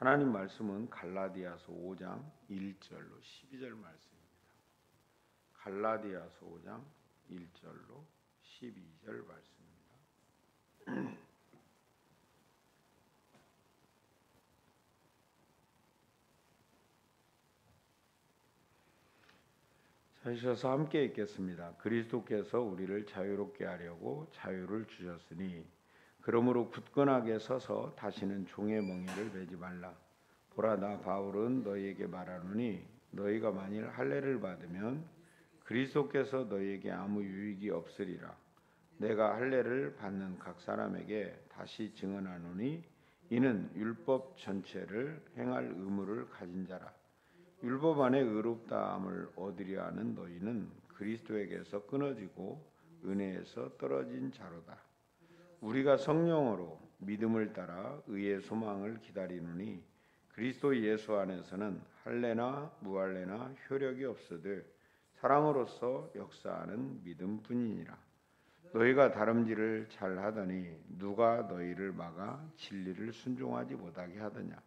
하나님 말씀은 갈라디아서 5장 1절로 12절 말씀입니다. 갈라디아서 5장 1절로 12절 말씀입니다. 하셔서 함께 읽겠습니다. 그리스도께서 우리를 자유롭게 하려고 자유를 주셨으니 그러므로 굳건하게 서서 다시는 종의 멍에를 매지 말라. 보라, 나 바울은 너희에게 말하노니 너희가 만일 할례를 받으면 그리스도께서 너희에게 아무 유익이 없으리라. 내가 할례를 받는 각 사람에게 다시 증언하노니 이는 율법 전체를 행할 의무를 가진 자라. 율법 안에 의롭다함을 얻으려 하는 너희는 그리스도에게서 끊어지고 은혜에서 떨어진 자로다. 우리가 성령으로 믿음을 따라 의의 소망을 기다리노니 그리스도 예수 안에서는 할례나 무할례나 효력이 없으되 사랑으로서 역사하는 믿음뿐이니라. 너희가 다름질을 잘하더니 누가 너희를 막아 진리를 순종하지 못하게 하더냐.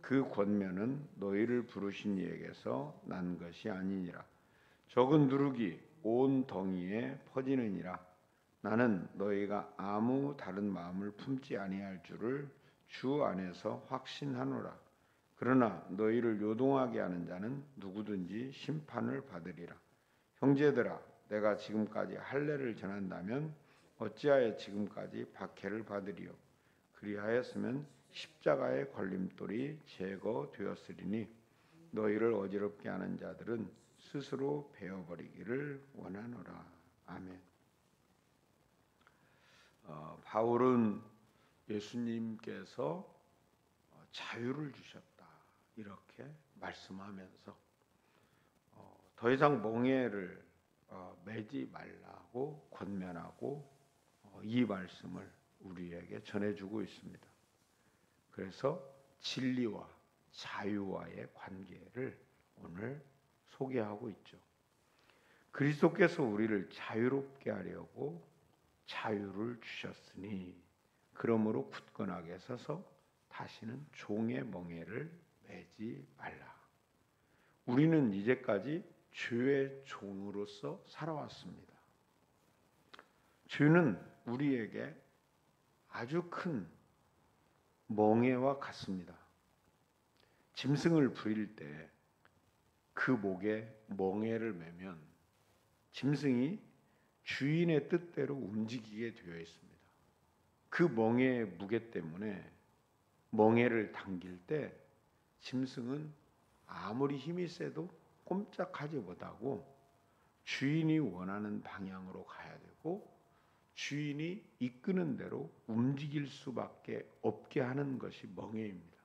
그 권면은 너희를 부르신 이에게서 난 것이 아니니라. 적은 누룩이 온 덩이에 퍼지느니라. 나는 너희가 아무 다른 마음을 품지 아니할 줄을 주 안에서 확신하노라. 그러나 너희를 요동하게 하는 자는 누구든지 심판을 받으리라. 형제들아, 내가 지금까지 할례를 전한다면 어찌하여 지금까지 박해를 받으리요. 그리하였으면 십자가의 걸림돌이 제거되었으리니 너희를 어지럽게 하는 자들은 스스로 베어버리기를 원하노라. 아멘. 바울은 예수님께서 자유를 주셨다 이렇게 말씀하면서 더 이상 멍에를 매지 말라고 권면하고 이 말씀을 우리에게 전해주고 있습니다. 그래서 진리와 자유와의 관계를 오늘 소개하고 있죠. 그리스도께서 우리를 자유롭게 하려고 자유를 주셨으니 그러므로 굳건하게 서서 다시는 종의 멍에를 매지 말라. 우리는 이제까지 죄의 종으로서 살아왔습니다. 죄는 우리에게 아주 큰 멍에와 같습니다. 짐승을 부릴 때 그 목에 멍에를 매면 짐승이 주인의 뜻대로 움직이게 되어 있습니다. 그 멍에의 무게 때문에 멍에를 당길 때 짐승은 아무리 힘이 세도 꼼짝하지 못하고 주인이 원하는 방향으로 가야 되고 주인이 이끄는 대로 움직일 수밖에 없게 하는 것이 멍에입니다.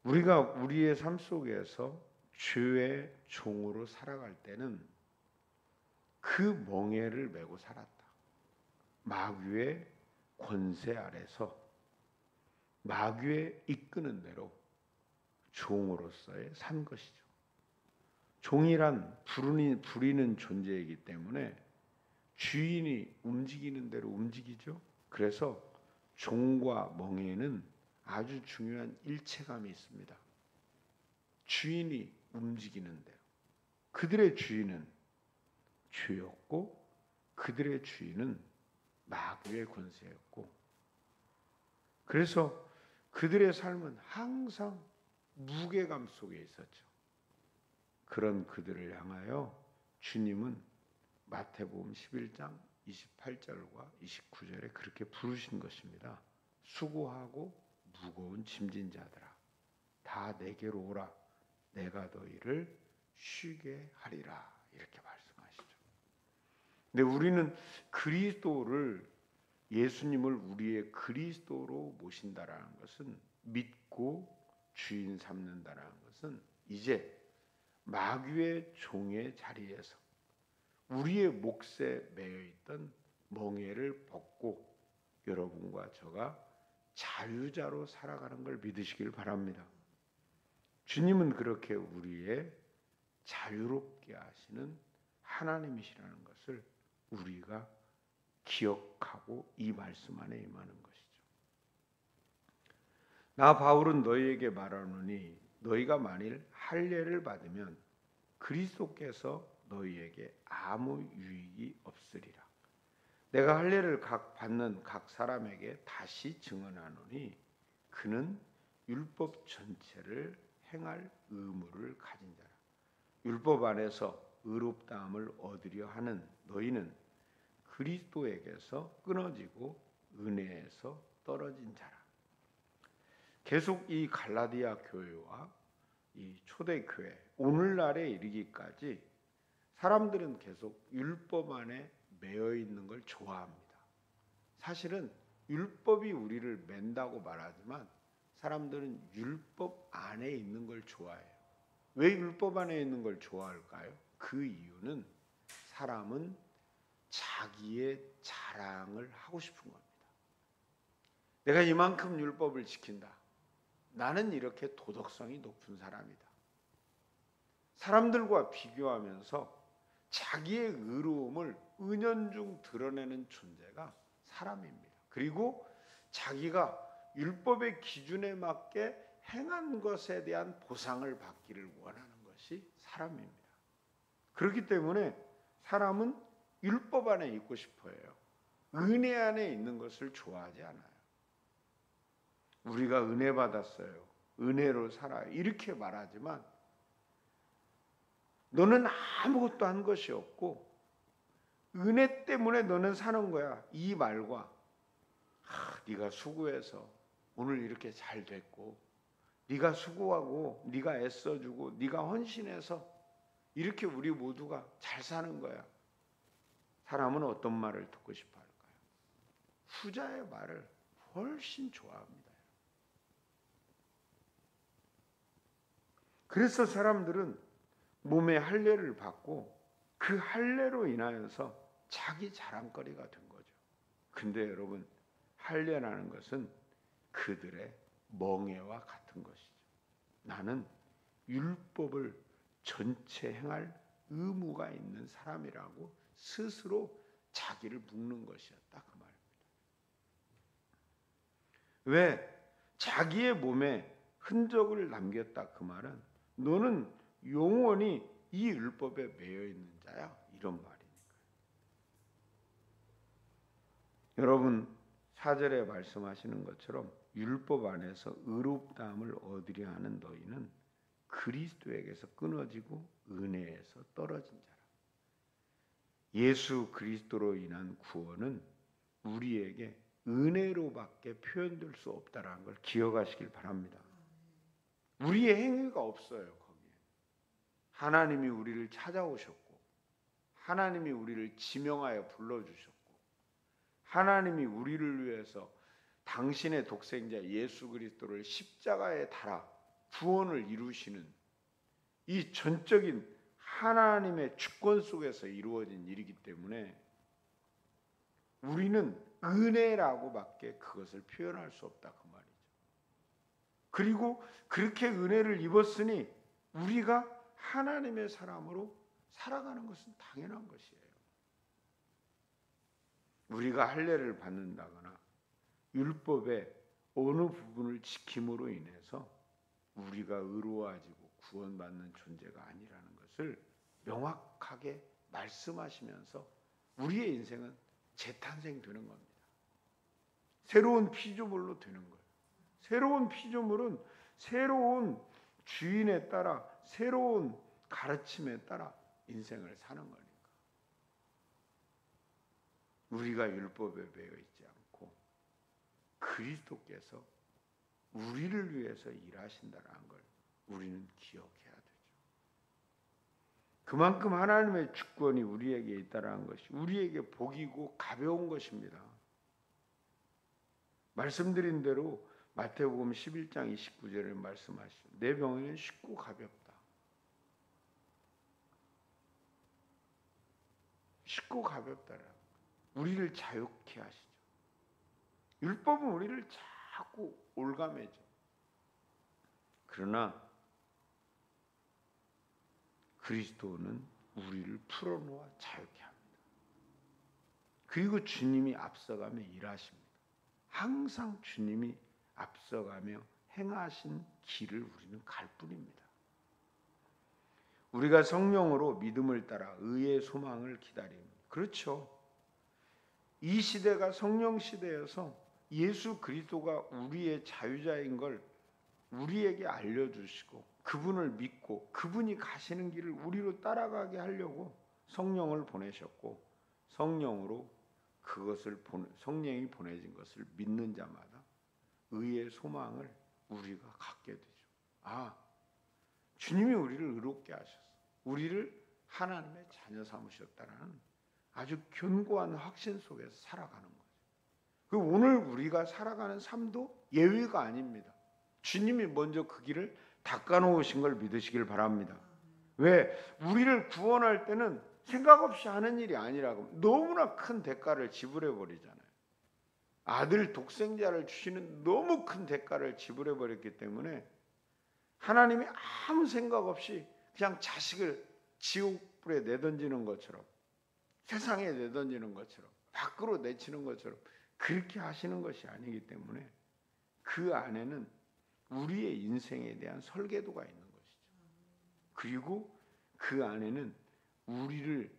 우리가 우리의 삶 속에서 죄의 종으로 살아갈 때는 그 멍에를 메고 살았다. 마귀의 권세 아래서 마귀의 이끄는 대로 종으로서의 산 것이죠. 종이란 부리는 존재이기 때문에 주인이 움직이는 대로 움직이죠. 그래서 종과 멍에는 아주 중요한 일체감이 있습니다. 주인이 움직이는 대로. 그들의 주인은 죄였고 그들의 주인은 마귀의 권세였고 그래서 그들의 삶은 항상 무게감 속에 있었죠. 그런 그들을 향하여 주님은 마태복음 11장 28절과 29절에 그렇게 부르신 것입니다. 수고하고 무거운 짐진 자들아 다 내게로 오라. 내가 너희를 쉬게 하리라. 이렇게 말씀하시죠. 근데 우리는 그리스도를 예수님을 우리의 그리스도로 모신다라는 것은 믿고 주인 삼는다라는 것은 이제 마귀의 종의 자리에서 우리의 몫에 매여 있던 멍에를 벗고 여러분과 저가 자유자로 살아가는 걸 믿으시길 바랍니다. 주님은 그렇게 우리의 자유롭게 하시는 하나님이시라는 것을 우리가 기억하고 이 말씀 안에 임하는 것이죠. 나 바울은 너희에게 말하노니 너희가 만일 할례를 받으면 그리스도께서 너희에게 아무 유익이 없으리라. 내가 할례를 받는 각 사람에게 다시 증언하노니 그는 율법 전체를 행할 의무를 가진 자라. 율법 안에서 의롭다함을 얻으려 하는 너희는 그리스도에게서 끊어지고 은혜에서 떨어진 자라. 계속 이 갈라디아 교회와 이 초대교회 오늘날에 이르기까지 사람들은 계속 율법 안에 매여 있는 걸 좋아합니다. 사실은 율법이 우리를 맨다고 말하지만 사람들은 율법 안에 있는 걸 좋아해요. 왜 율법 안에 있는 걸 좋아할까요? 그 이유는 사람은 자기의 자랑을 하고 싶은 겁니다. 내가 이만큼 율법을 지킨다. 나는 이렇게 도덕성이 높은 사람이다. 사람들과 비교하면서 자기의 의로움을 은연중 드러내는 존재가 사람입니다. 그리고 자기가 율법의 기준에 맞게 행한 것에 대한 보상을 받기를 원하는 것이 사람입니다. 그렇기 때문에 사람은 율법 안에 있고 싶어 해요. 은혜 안에 있는 것을 좋아하지 않아요. 우리가 은혜 받았어요. 은혜로 살아요. 이렇게 말하지만 너는 아무것도 한 것이 없고 은혜 때문에 너는 사는 거야. 이 말과 네가 수고해서 오늘 이렇게 잘 됐고 네가 수고하고 네가 애써주고 네가 헌신해서 이렇게 우리 모두가 잘 사는 거야. 사람은 어떤 말을 듣고 싶어 할까요? 후자의 말을 훨씬 좋아합니다. 그래서 사람들은 몸에 할례를 받고 그 할례로 인하여서 자기 자랑거리가 된 거죠. 근데 여러분, 할례라는 것은 그들의 멍에와 같은 것이죠. 나는 율법을 전체 행할 의무가 있는 사람이라고 스스로 자기를 묶는 것이었다 그 말입니다. 왜? 자기의 몸에 흔적을 남겼다 그 말은 너는 영원히 이 율법에 매여 있는 자야 이런 말이니까요. 여러분 4절에 말씀하시는 것처럼 율법 안에서 의롭다함을 얻으려 하는 너희는 그리스도에게서 끊어지고 은혜에서 떨어진 자라. 예수 그리스도로 인한 구원은 우리에게 은혜로밖에 표현될 수 없다는 걸 기억하시길 바랍니다. 우리의 행위가 없어요. 거기에 하나님이 우리를 찾아오셨고 하나님이 우리를 지명하여 불러주셨고 하나님이 우리를 위해서 당신의 독생자 예수 그리스도를 십자가에 달아 구원을 이루시는 이 전적인 하나님의 주권 속에서 이루어진 일이기 때문에 우리는 은혜라고밖에 그것을 표현할 수 없다 그 말이죠. 그리고 그렇게 은혜를 입었으니 우리가 하나님의 사람으로 살아가는 것은 당연한 것이에요. 우리가 할례를 받는다거나 율법의 어느 부분을 지킴으로 인해서 우리가 의로워지고 구원받는 존재가 아니라는 것을 명확하게 말씀하시면서 우리의 인생은 재탄생되는 겁니다. 새로운 피조물로 되는 거예요. 새로운 피조물은 새로운 주인에 따라 새로운 가르침에 따라 인생을 사는 거니까. 우리가 율법에 매여 있지 않고 그리스도께서 우리를 위해서 일하신다는 걸 우리는 기억해야 되죠. 그만큼 하나님의 주권이 우리에게 있다는 것이 우리에게 복이고 가벼운 것입니다. 말씀드린 대로 마태복음 11장 29절에 말씀하시죠. 내 병에는 쉽고 가볍다. 쉽고 가볍다라. 우리를 자유케 하시죠. 율법은 우리를 자꾸 올가매죠. 그러나 그리스도는 우리를 풀어놓아 자유케 합니다. 그리고 주님이 앞서가며 일하십니다. 항상 주님이 앞서가며 행하신 길을 우리는 갈 뿐입니다. 우리가 성령으로 믿음을 따라 의의 소망을 기다립니다. 그렇죠. 이 시대가 성령 시대여서 예수 그리스도가 우리의 자유자인 걸 우리에게 알려주시고 그분을 믿고 그분이 가시는 길을 우리로 따라가게 하려고 성령을 보내셨고 성령으로 성령이 보내진 것을 믿는 자마다 의의 소망을 우리가 갖게 되죠. 주님이 우리를 의롭게 하셨어. 우리를 하나님의 자녀 삼으셨다는 아주 견고한 확신 속에서 살아가는 거죠. 오늘 우리가 살아가는 삶도 예외가 아닙니다. 주님이 먼저 그 길을 닦아놓으신 걸 믿으시길 바랍니다. 왜? 우리를 구원할 때는 생각 없이 하는 일이 아니라고 너무나 큰 대가를 지불해 버리잖아요. 아들 독생자를 주시는 너무 큰 대가를 지불해 버렸기 때문에 하나님이 아무 생각 없이 그냥 자식을 지옥불에 내던지는 것처럼 세상에 내던지는 것처럼 밖으로 내치는 것처럼 그렇게 하시는 것이 아니기 때문에 그 안에는 우리의 인생에 대한 설계도가 있는 것이죠. 그리고 그 안에는 우리를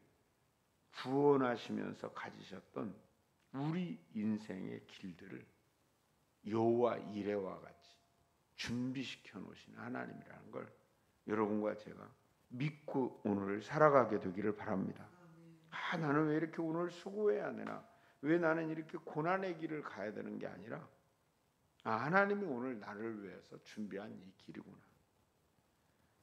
구원하시면서 가지셨던 우리 인생의 길들을 여호와 이레와 같이 준비시켜 놓으신 하나님이라는 걸 여러분과 제가 믿고 오늘을 살아가게 되기를 바랍니다. 나는 왜 이렇게 오늘 수고해야 되나? 왜 나는 이렇게 고난의 길을 가야 되는 게 아니라 하나님이 오늘 나를 위해서 준비한 이 길이구나.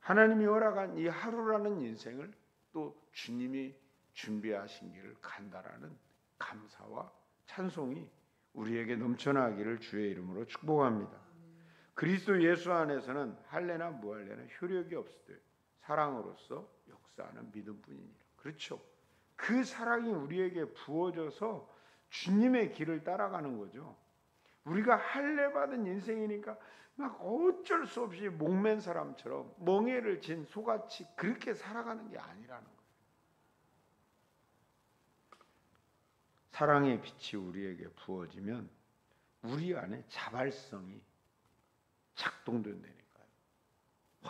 하나님이 허락한 이 하루라는 인생을 또 주님이 준비하신 길을 간다라는 감사와 찬송이 우리에게 넘쳐나기를 주의 이름으로 축복합니다. 그리스도 예수 안에서는 할례나 무할례나 효력이 없으되 사랑으로서 역사하는 믿음뿐이니라. 그렇죠. 그 사랑이 우리에게 부어져서 주님의 길을 따라가는 거죠. 우리가 할례 받은 인생이니까 막 어쩔 수 없이 목맨 사람처럼 멍에를 진 소같이 그렇게 살아가는 게 아니라는 거예요. 사랑의 빛이 우리에게 부어지면 우리 안에 자발성이 작동된다니까요.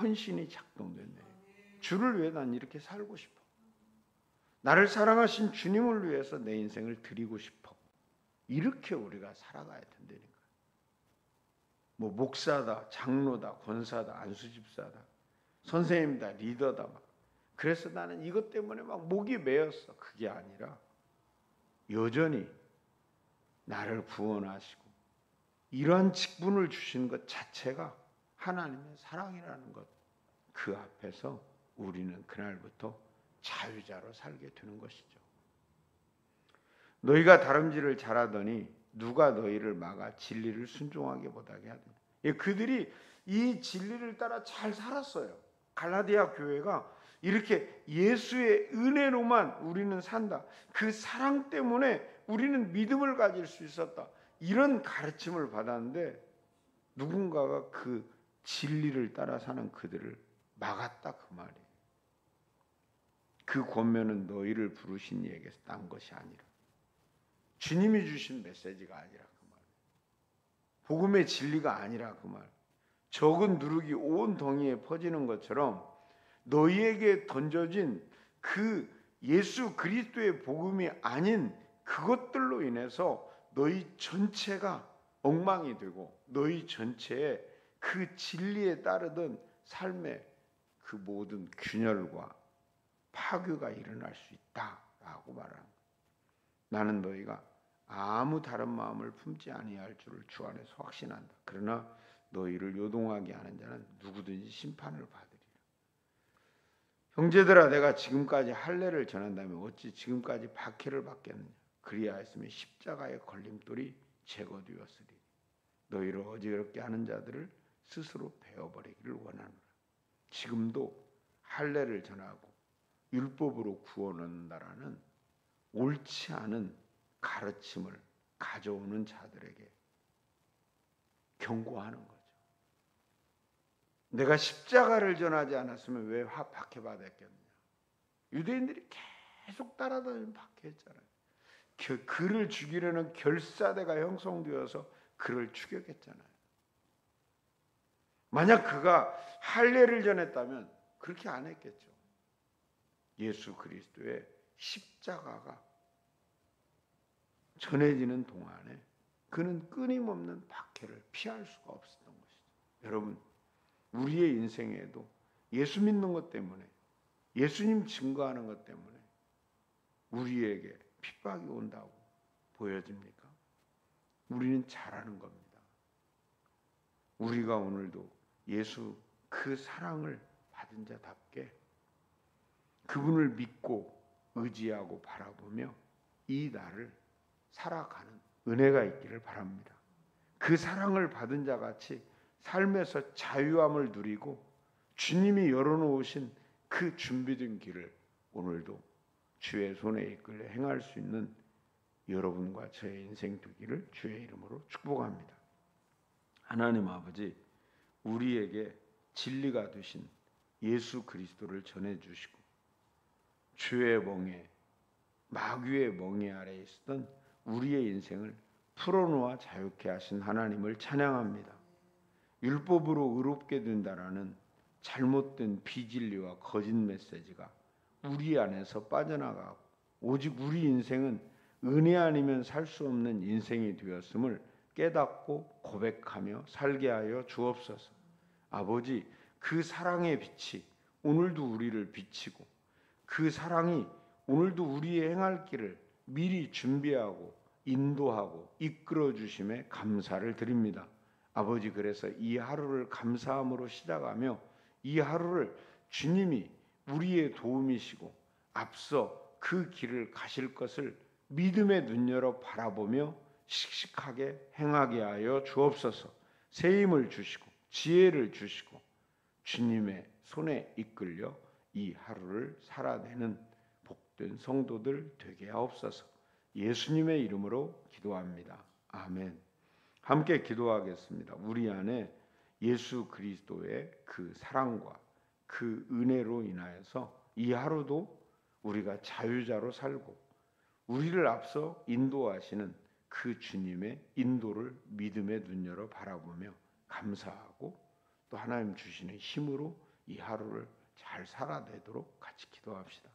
헌신이 작동된다니까요. 주를 위해 난 이렇게 살고 싶어. 나를 사랑하신 주님을 위해서 내 인생을 드리고 싶어. 이렇게 우리가 살아가야 된다니까요. 목사다, 장로다, 권사다, 안수집사다, 선생님이다, 리더다 막. 그래서 나는 이것 때문에 막 목이 메였어. 그게 아니라 여전히 나를 구원하시고 이러한 직분을 주신 것 자체가 하나님의 사랑이라는 것, 그 앞에서 우리는 그날부터 자유자로 살게 되는 것이죠. 너희가 다름질을 잘하더니 누가 너희를 막아 진리를 순종하게 못하게 하더니. 그들이 이 진리를 따라 잘 살았어요. 갈라디아 교회가 이렇게 예수의 은혜로만 우리는 산다. 그 사랑 때문에 우리는 믿음을 가질 수 있었다. 이런 가르침을 받았는데 누군가가 그 진리를 따라 사는 그들을 막았다 그 말이에요. 그 권면은 너희를 부르신 이에게서 난 것이 아니라 주님이 주신 메시지가 아니라 그 말. 복음의 진리가 아니라 그 말. 적은 누룩이 온 덩이에 퍼지는 것처럼 너희에게 던져진 그 예수 그리스도의 복음이 아닌 그것들로 인해서 너희 전체가 엉망이 되고 너희 전체에 그 진리에 따르던 삶의 그 모든 균열과 파괴가 일어날 수 있다라고 말합니다. 나는 너희가 아무 다른 마음을 품지 아니할 줄을 주 안에서 확신한다. 그러나 너희를 요동하게 하는 자는 누구든지 심판을 받으리라. 형제들아, 내가 지금까지 할례를 전한다면 어찌 지금까지 박해를 받겠느냐. 그리하였으면 십자가의 걸림돌이 제거되었으리. 너희를 어지럽게 하는 자들을 스스로 베어버리기를 원하노라. 지금도 할례를 전하고 율법으로 구원한다라는 옳지 않은 가르침을 가져오는 자들에게 경고하는 거죠. 내가 십자가를 전하지 않았으면 왜 박해받았겠느냐. 유대인들이 계속 따라다니면 박해했잖아요. 그를 죽이려는 결사대가 형성되어서 그를 추격했잖아요. 만약 그가 할례를 전했다면 그렇게 안 했겠죠. 예수 그리스도의 십자가가 전해지는 동안에 그는 끊임없는 박해를 피할 수가 없었던 것이죠. 여러분, 우리의 인생에도 예수 믿는 것 때문에, 예수님 증거하는 것 때문에 우리에게 핍박이 온다고 보여집니까? 우리는 잘하는 겁니다. 우리가 오늘도 예수 그 사랑을 받은 자답게 그분을 믿고 의지하고 바라보며 이 날을 살아가는 은혜가 있기를 바랍니다. 그 사랑을 받은 자같이 삶에서 자유함을 누리고 주님이 열어놓으신 그 준비된 길을 오늘도 주의 손에 이끌려 행할 수 있는 여러분과 저의 인생 되기를 주의 이름으로 축복합니다. 하나님 아버지, 우리에게 진리가 되신 예수 그리스도를 전해주시고 주의 멍에, 마귀의 멍에 아래에 있었던 우리의 인생을 풀어놓아 자유케 하신 하나님을 찬양합니다. 율법으로 의롭게 된다라는 잘못된 비진리와 거짓 메시지가 우리 안에서 빠져나가고 오직 우리 인생은 은혜 아니면 살 수 없는 인생이 되었음을 깨닫고 고백하며 살게 하여 주옵소서. 아버지, 그 사랑의 빛이 오늘도 우리를 비치고 그 사랑이 오늘도 우리의 행할 길을 미리 준비하고 인도하고 이끌어 주심에 감사를 드립니다. 아버지, 그래서 이 하루를 감사함으로 시작하며 이 하루를 주님이 우리의 도움이시고 앞서 그 길을 가실 것을 믿음의 눈 열어 바라보며 씩씩하게 행하게 하여 주옵소서. 새 힘을 주시고 지혜를 주시고 주님의 손에 이끌려 이 하루를 살아내는 복된 성도들 되게 하옵소서. 예수님의 이름으로 기도합니다. 아멘. 함께 기도하겠습니다. 우리 안에 예수 그리스도의 그 사랑과 그 은혜로 인하여서 이 하루도 우리가 자유자로 살고 우리를 앞서 인도하시는 그 주님의 인도를 믿음의 눈 열어 바라보며 감사하고 또 하나님 주시는 힘으로 이 하루를 잘 살아내도록 같이 기도합시다.